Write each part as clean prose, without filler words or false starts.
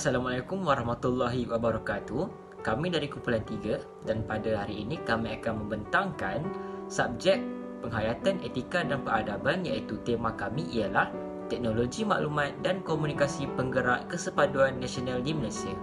Assalamualaikum warahmatullahi wabarakatuh. Kami dari kumpulan 3 dan pada hari ini kami akan membentangkan subjek penghayatan etika dan peradaban, iaitu tema kami ialah teknologi maklumat dan komunikasi penggerak kesepaduan nasional di Malaysia.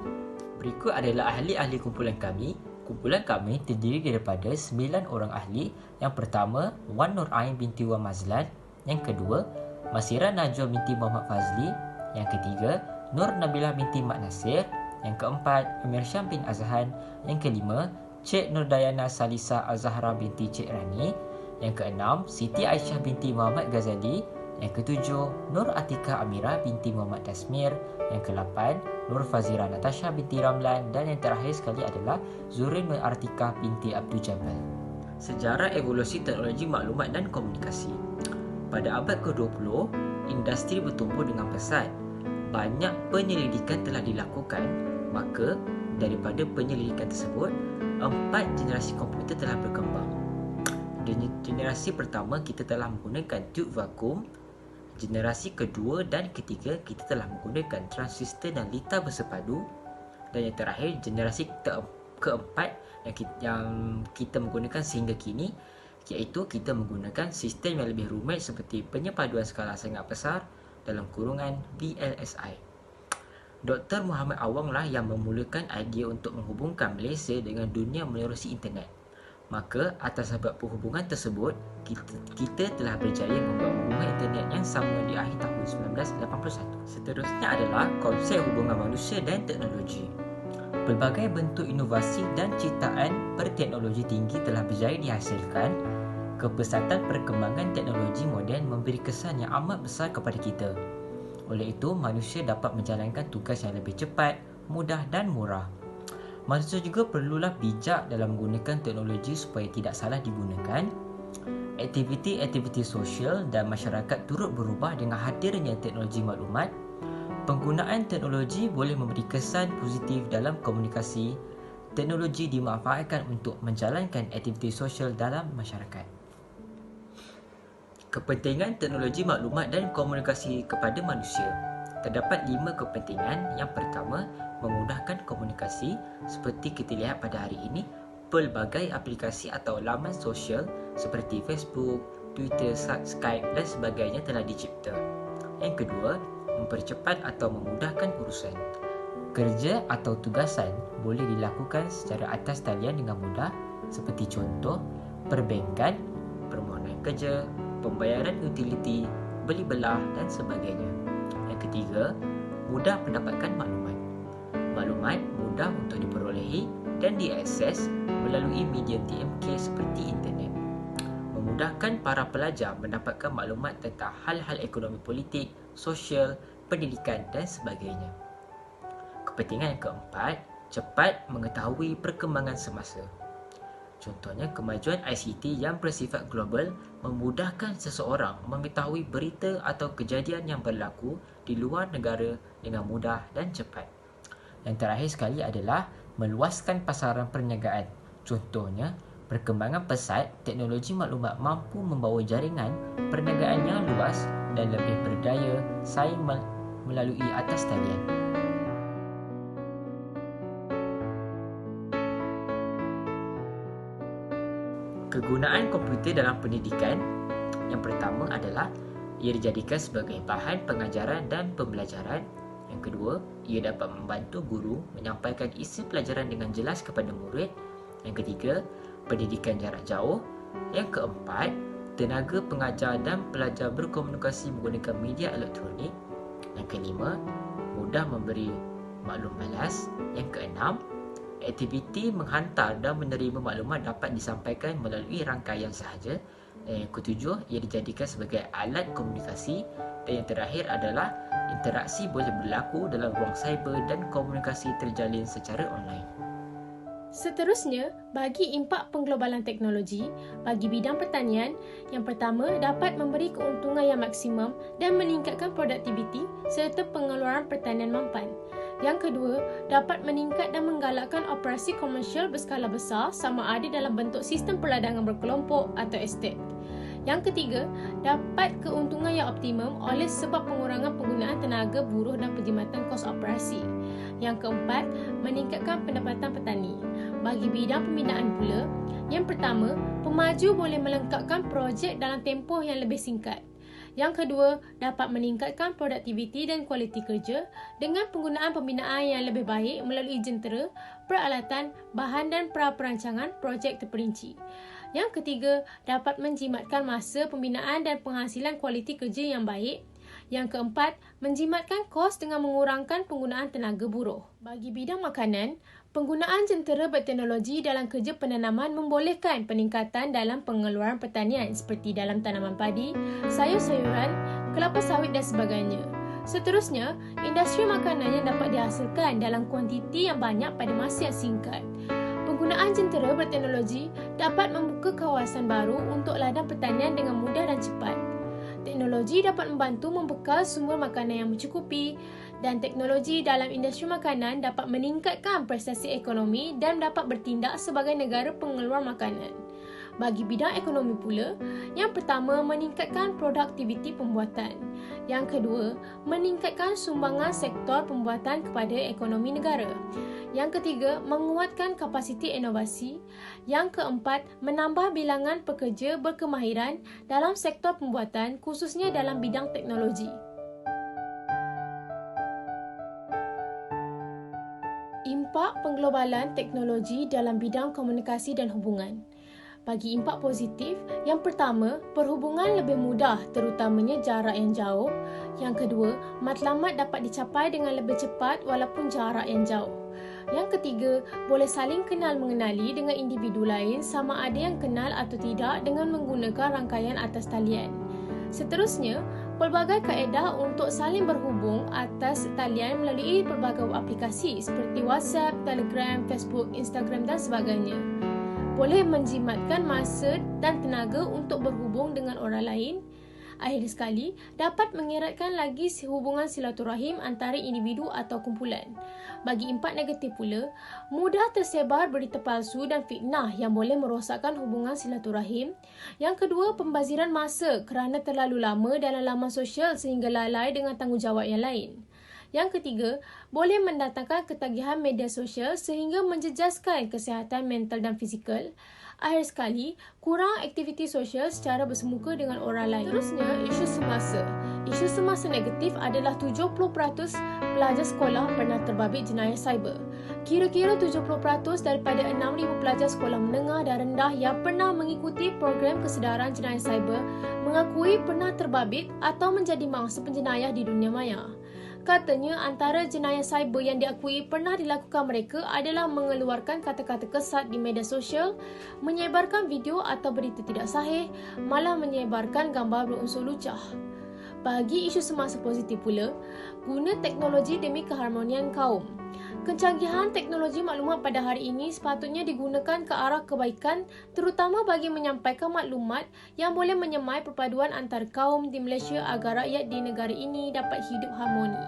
Berikut adalah ahli-ahli kumpulan kami. Kumpulan kami terdiri daripada 9 orang ahli. Yang pertama, Wan Nur Ain binti Wan Mazlan. Yang kedua, Masira Najwa binti Muhammad Fazli. Yang ketiga, Nur Nabilah binti Mak Nasir. Yang keempat, Amir Syam bin Azhan. Yang kelima, Cik Nur Dayana Salisa Al-Zahra binti Cik Rani. Yang keenam, Siti Aisyah binti Muhammad Ghazali. Yang ketujuh, Nur Atika Amira binti Muhammad Dasmir. Yang ke-8, Nur Fazira Natasha binti Ramlan. Dan yang terakhir sekali adalah Zurin Nur Artika binti Abdul Jabal. Sejarah evolusi teknologi maklumat dan komunikasi. Pada abad ke-20, industri bertumbuh dengan pesat. Banyak penyelidikan telah dilakukan, maka daripada penyelidikan tersebut, 4 generasi komputer telah berkembang. Generasi pertama kita telah menggunakan tube vakum. Generasi kedua dan ketiga kita telah menggunakan transistor dan litar bersepadu. Dan yang terakhir, generasi keempat yang kita menggunakan sehingga kini, iaitu kita menggunakan sistem yang lebih rumit seperti penyepaduan skala sangat besar dalam kurungan VLSI. Dr. Muhammad Awang lah yang memulakan idea untuk menghubungkan Malaysia dengan dunia menerusi internet. Maka atas sebab perhubungan tersebut, kita telah berjaya membuat hubungan internet yang sama di akhir tahun 1981. Seterusnya adalah konsep hubungan manusia dan teknologi. Pelbagai bentuk inovasi dan ciptaan berteknologi tinggi telah berjaya dihasilkan. Kepesatan perkembangan teknologi moden memberi kesan yang amat besar kepada kita. Oleh itu, manusia dapat menjalankan tugas yang lebih cepat, mudah dan murah. Manusia juga perlulah bijak dalam menggunakan teknologi supaya tidak salah digunakan. Aktiviti-aktiviti sosial dan masyarakat turut berubah dengan hadirnya teknologi maklumat. Penggunaan teknologi boleh memberi kesan positif dalam komunikasi. Teknologi dimanfaatkan untuk menjalankan aktiviti sosial dalam masyarakat. Kepentingan teknologi maklumat dan komunikasi kepada manusia. Terdapat 5 kepentingan. Yang pertama, memudahkan komunikasi. Seperti kita lihat pada hari ini, pelbagai aplikasi atau laman sosial seperti Facebook, Twitter, Skype dan sebagainya telah dicipta. Yang kedua, mempercepat atau memudahkan urusan. Kerja atau tugasan boleh dilakukan secara atas talian dengan mudah, seperti contoh perbankan, permohonan kerja, pembayaran utiliti, beli belah dan sebagainya. Yang ketiga, mudah mendapatkan maklumat. Maklumat mudah untuk diperolehi dan diakses melalui medium TMK seperti internet. Memudahkan para pelajar mendapatkan maklumat tentang hal-hal ekonomi politik, sosial, pendidikan dan sebagainya. Kepentingan yang keempat, cepat mengetahui perkembangan semasa. Contohnya, kemajuan ICT yang bersifat global memudahkan seseorang mengetahui berita atau kejadian yang berlaku di luar negara dengan mudah dan cepat. Yang terakhir sekali adalah meluaskan pasaran perniagaan. Contohnya, perkembangan pesat teknologi maklumat mampu membawa jaringan perniagaan yang luas dan lebih berdaya saing melalui atas talian. Kegunaan komputer dalam pendidikan. Yang pertama adalah ia dijadikan sebagai bahan pengajaran dan pembelajaran. Yang kedua, ia dapat membantu guru menyampaikan isi pelajaran dengan jelas kepada murid. Yang ketiga, pendidikan jarak jauh. Yang keempat, tenaga pengajar dan pelajar berkomunikasi menggunakan media elektronik. Yang kelima, mudah memberi maklum balas. Yang keenam, aktiviti menghantar dan menerima maklumat dapat disampaikan melalui rangkaian sahaja. Dan yang ketujuh, ia dijadikan sebagai alat komunikasi. Dan yang terakhir adalah interaksi boleh berlaku dalam ruang cyber dan komunikasi terjalin secara online. Seterusnya, bagi impak pengglobalan teknologi, bagi bidang pertanian, yang pertama dapat memberi keuntungan yang maksimum dan meningkatkan produktiviti serta pengeluaran pertanian mampan. Yang kedua, dapat meningkat dan menggalakkan operasi komersial berskala besar sama ada dalam bentuk sistem perladangan berkelompok atau estate. Yang ketiga, dapat keuntungan yang optimum oleh sebab pengurangan penggunaan tenaga buruh dan perkhidmatan kos operasi. Yang keempat, meningkatkan pendapatan petani. Bagi bidang pembinaan pula, yang pertama, pemaju boleh melengkapkan projek dalam tempoh yang lebih singkat. Yang kedua, dapat meningkatkan produktiviti dan kualiti kerja dengan penggunaan pembinaan yang lebih baik melalui jentera, peralatan, bahan dan pra-perancangan projek terperinci. Yang ketiga, dapat menjimatkan masa pembinaan dan penghasilan kualiti kerja yang baik. Yang keempat, menjimatkan kos dengan mengurangkan penggunaan tenaga buruh. Bagi bidang makanan, penggunaan jentera berteknologi dalam kerja penanaman membolehkan peningkatan dalam pengeluaran pertanian seperti dalam tanaman padi, sayur-sayuran, kelapa sawit dan sebagainya. Seterusnya, industri makanan yang dapat dihasilkan dalam kuantiti yang banyak pada masa yang singkat. Penggunaan jentera berteknologi dapat membuka kawasan baru untuk ladang pertanian dengan mudah dan cepat. Teknologi dapat membantu membekal sumber makanan yang mencukupi dan teknologi dalam industri makanan dapat meningkatkan prestasi ekonomi dan dapat bertindak sebagai negara pengeluar makanan. Bagi bidang ekonomi pula, yang pertama meningkatkan produktiviti pembuatan. Yang kedua, meningkatkan sumbangan sektor pembuatan kepada ekonomi negara. Yang ketiga, menguatkan kapasiti inovasi. Yang keempat, menambah bilangan pekerja berkemahiran dalam sektor pembuatan khususnya dalam bidang teknologi. Impak pengglobalan teknologi dalam bidang komunikasi dan hubungan. Bagi impak positif, yang pertama, perhubungan lebih mudah terutamanya jarak yang jauh. Yang kedua, matlamat dapat dicapai dengan lebih cepat walaupun jarak yang jauh. Yang ketiga, boleh saling kenal mengenali dengan individu lain sama ada yang kenal atau tidak dengan menggunakan rangkaian atas talian. Seterusnya, pelbagai kaedah untuk saling berhubung atas talian melalui pelbagai aplikasi seperti WhatsApp, Telegram, Facebook, Instagram dan sebagainya. Boleh menjimatkan masa dan tenaga untuk berhubung dengan orang lain. Akhir sekali, dapat mengeratkan lagi hubungan silaturahim antara individu atau kumpulan. Bagi impak negatif pula, mudah tersebar berita palsu dan fitnah yang boleh merosakkan hubungan silaturahim. Yang kedua, pembaziran masa kerana terlalu lama dalam laman sosial sehingga lalai dengan tanggungjawab yang lain. Yang ketiga, boleh mendatangkan ketagihan media sosial sehingga menjejaskan kesihatan mental dan fizikal. Akhir sekali, kurang aktiviti sosial secara bersemuka dengan orang lain. Seterusnya, isu semasa. Isu semasa negatif adalah 70% pelajar sekolah pernah terbabit jenayah cyber. Kira-kira 70% daripada 6,000 pelajar sekolah menengah dan rendah yang pernah mengikuti program kesedaran jenayah cyber mengakui pernah terbabit atau menjadi mangsa penjenayah di dunia maya. Katanya, antara jenayah cyber yang diakui pernah dilakukan mereka adalah mengeluarkan kata-kata kesat di media sosial, menyebarkan video atau berita tidak sahih, malah menyebarkan gambar berunsur lucah. Bagi isu semasa positif pula, guna teknologi demi keharmonian kaum. Kecanggihan teknologi maklumat pada hari ini sepatutnya digunakan ke arah kebaikan, terutama bagi menyampaikan maklumat yang boleh menyemai perpaduan antara kaum di Malaysia agar rakyat di negara ini dapat hidup harmoni.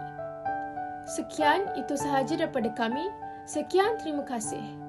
Sekian, itu sahaja daripada kami. Sekian, terima kasih.